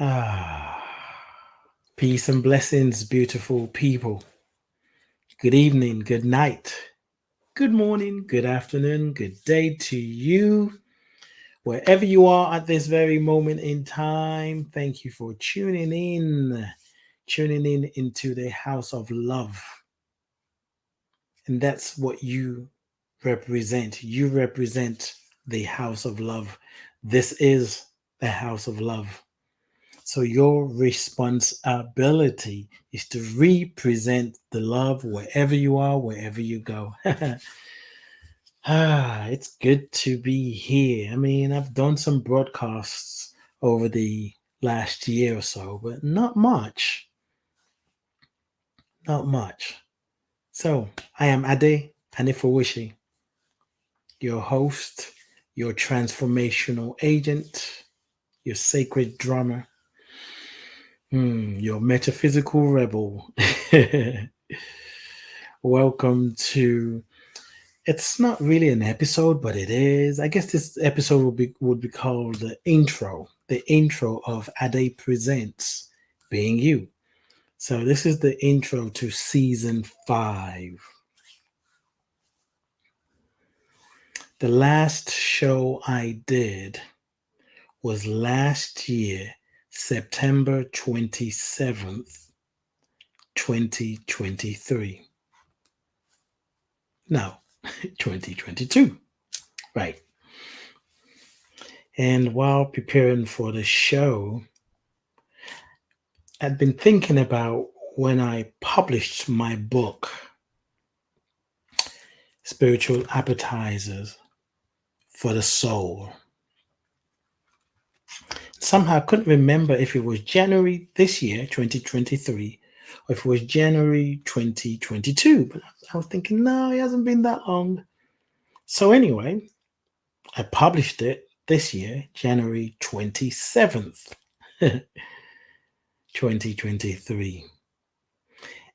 Ah, peace and blessings, beautiful people. Good evening, good night, good morning, good afternoon, good day to you, wherever you are at this very moment in time. Thank you for tuning in into the house of love. And that's what you represent. You represent the house of love. This is the house of love. So your responsibility is to represent the love wherever you are, wherever you go. It's good to be here. I mean, I've done some broadcasts over the last year or so, but not much. Not much. So I am Ade Anifuwishi, your host, your transformational agent, your sacred drummer, your metaphysical rebel. Welcome to. It's not really an episode, but it is. I guess this episode would be called the intro of Ade Presents, being you. So this is the intro to season 5. The last show I did was last year, September 27th, 2023. No, 2022. Right. And while preparing for the show, I'd been thinking about when I published my book, Spiritual Appetizers for the Soul. Somehow I couldn't remember if it was January this year, 2023, or if it was January 2022. But I was thinking, no, it hasn't been that long. So anyway, I published it this year, January 27th, 2023.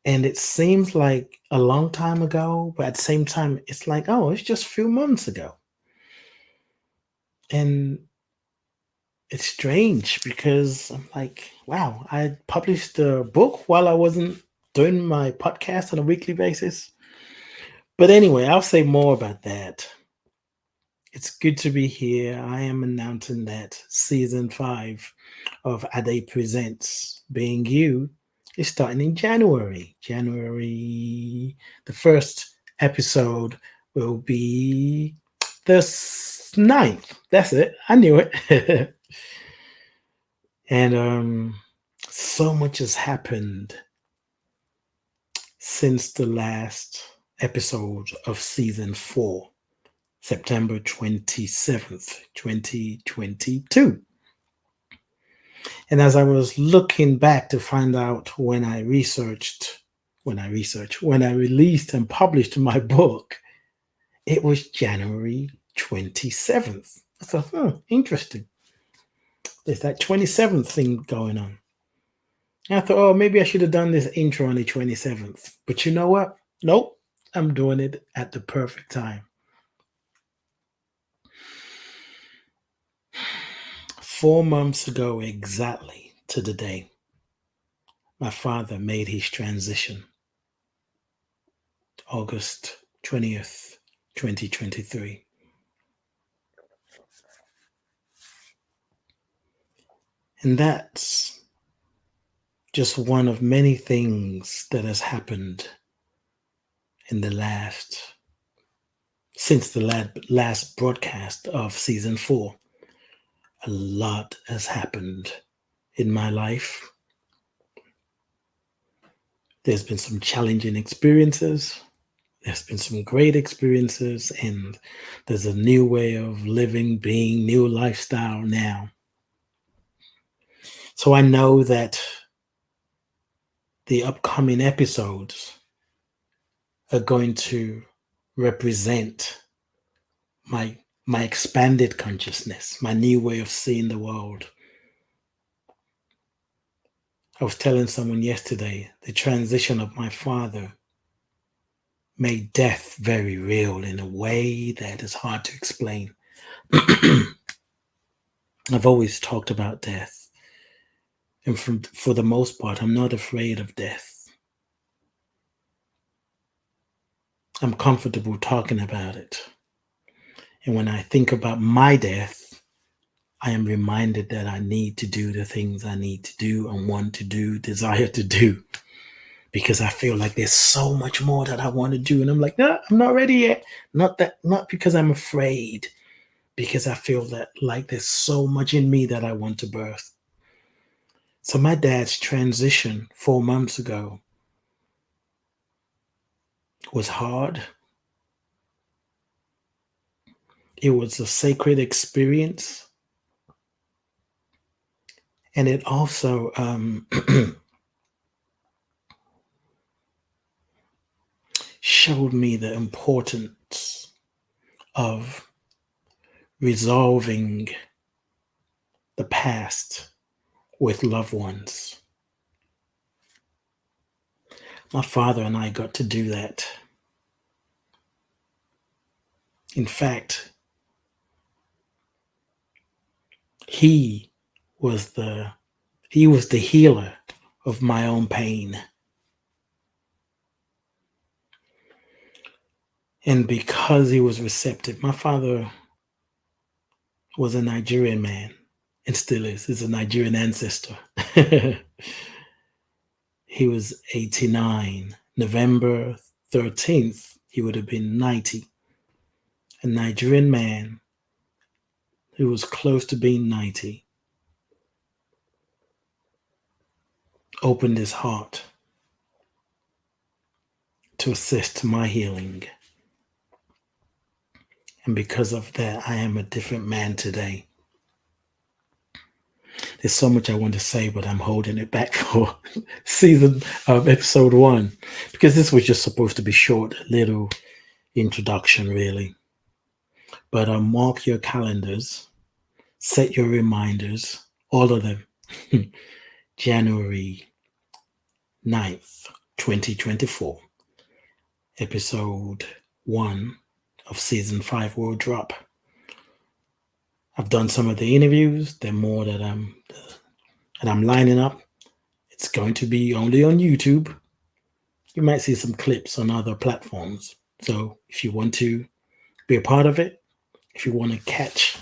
And it seems like a long time ago, but at the same time, it's like, oh, it's just a few months ago. And it's strange because I'm like, wow, I published a book while I wasn't doing my podcast on a weekly basis. But anyway, I'll say more about that. It's good to be here. I am announcing that season 5 of Ade Presents, being you, is starting in January. The first episode will be the 9th. That's it. I knew it. And so much has happened since the last episode of season 4, September 27th, 2022. And as I was looking back to find out when I released and published my book, it was January 27th. I thought, interesting. There's that 27th thing going on. And I thought, oh, maybe I should have done this intro on the 27th. But you know what? Nope. I'm doing it at the perfect time. 4 months ago, exactly to the day, my father made his transition. August 20th, 2023. And that's just one of many things that has happened in since the last broadcast of season 4. A lot has happened in my life. There's been some challenging experiences. There's been some great experiences, and there's a new way of living, being, new lifestyle now. So I know that the upcoming episodes are going to represent my expanded consciousness, my new way of seeing the world. I was telling someone yesterday the transition of my father made death very real in a way that is hard to explain. I've always talked about death, And for the most part, I'm not afraid of death. I'm comfortable talking about it. And when I think about my death, I am reminded that I need to do the things I need to do and want to do, desire to do, because I feel like there's so much more that I want to do. And I'm like, no, I'm not ready yet. Not because I'm afraid, because I feel that like there's so much in me that I want to birth. So my dad's transition 4 months ago was hard. It was a sacred experience. And it also showed me the importance of resolving the past with loved ones. My father and I got to do that. In fact, he was the healer of my own pain. And because he was receptive, my father was a Nigerian man and still is. He's a Nigerian ancestor. He was 89. November 13th, he would have been 90. A Nigerian man who was close to being 90 opened his heart to assist my healing. And because of that, I am a different man today. There's so much I want to say, but I'm holding it back for episode 1, because this was just supposed to be short, a little introduction, really. But mark your calendars, set your reminders, all of them. January 9th, 2024, episode 1 of season 5 will drop. I've done some of the interviews. There are more that I'm lining up. It's going to be only on YouTube. You might see some clips on other platforms. So if you want to be a part of it, if you want to catch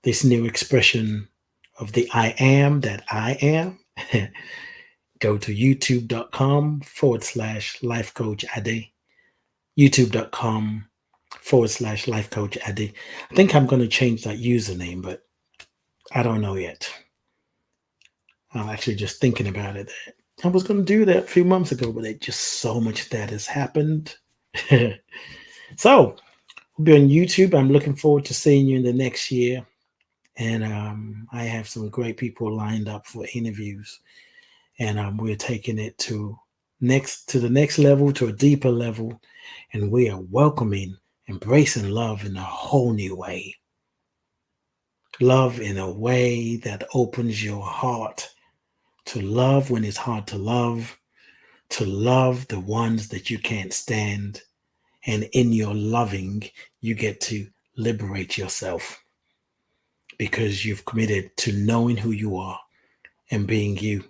this new expression of the I am that I am, go to youtube.com/life coach Ade. youtube.com/life coach Ade. I think I'm going to change that username, but I don't know yet. I'm actually just thinking about it. I was going to do that a few months ago, but it just so much that has happened. So we'll be on YouTube. I'm looking forward to seeing you in the next year. And I have some great people lined up for interviews. And we're taking it to the next level, to a deeper level. And we are welcoming, embracing love in a whole new way. Love in a way that opens your heart to love when it's hard to love the ones that you can't stand. And in your loving, you get to liberate yourself because you've committed to knowing who you are and being you.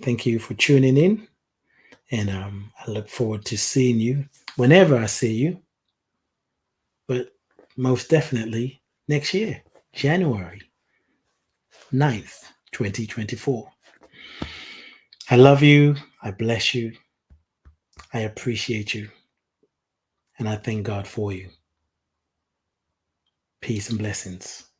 Thank you for tuning in. And I look forward to seeing you whenever I see you. But most definitely next year, January 9th, 2024. I love you. I bless you. I appreciate you. And I thank God for you. Peace and blessings.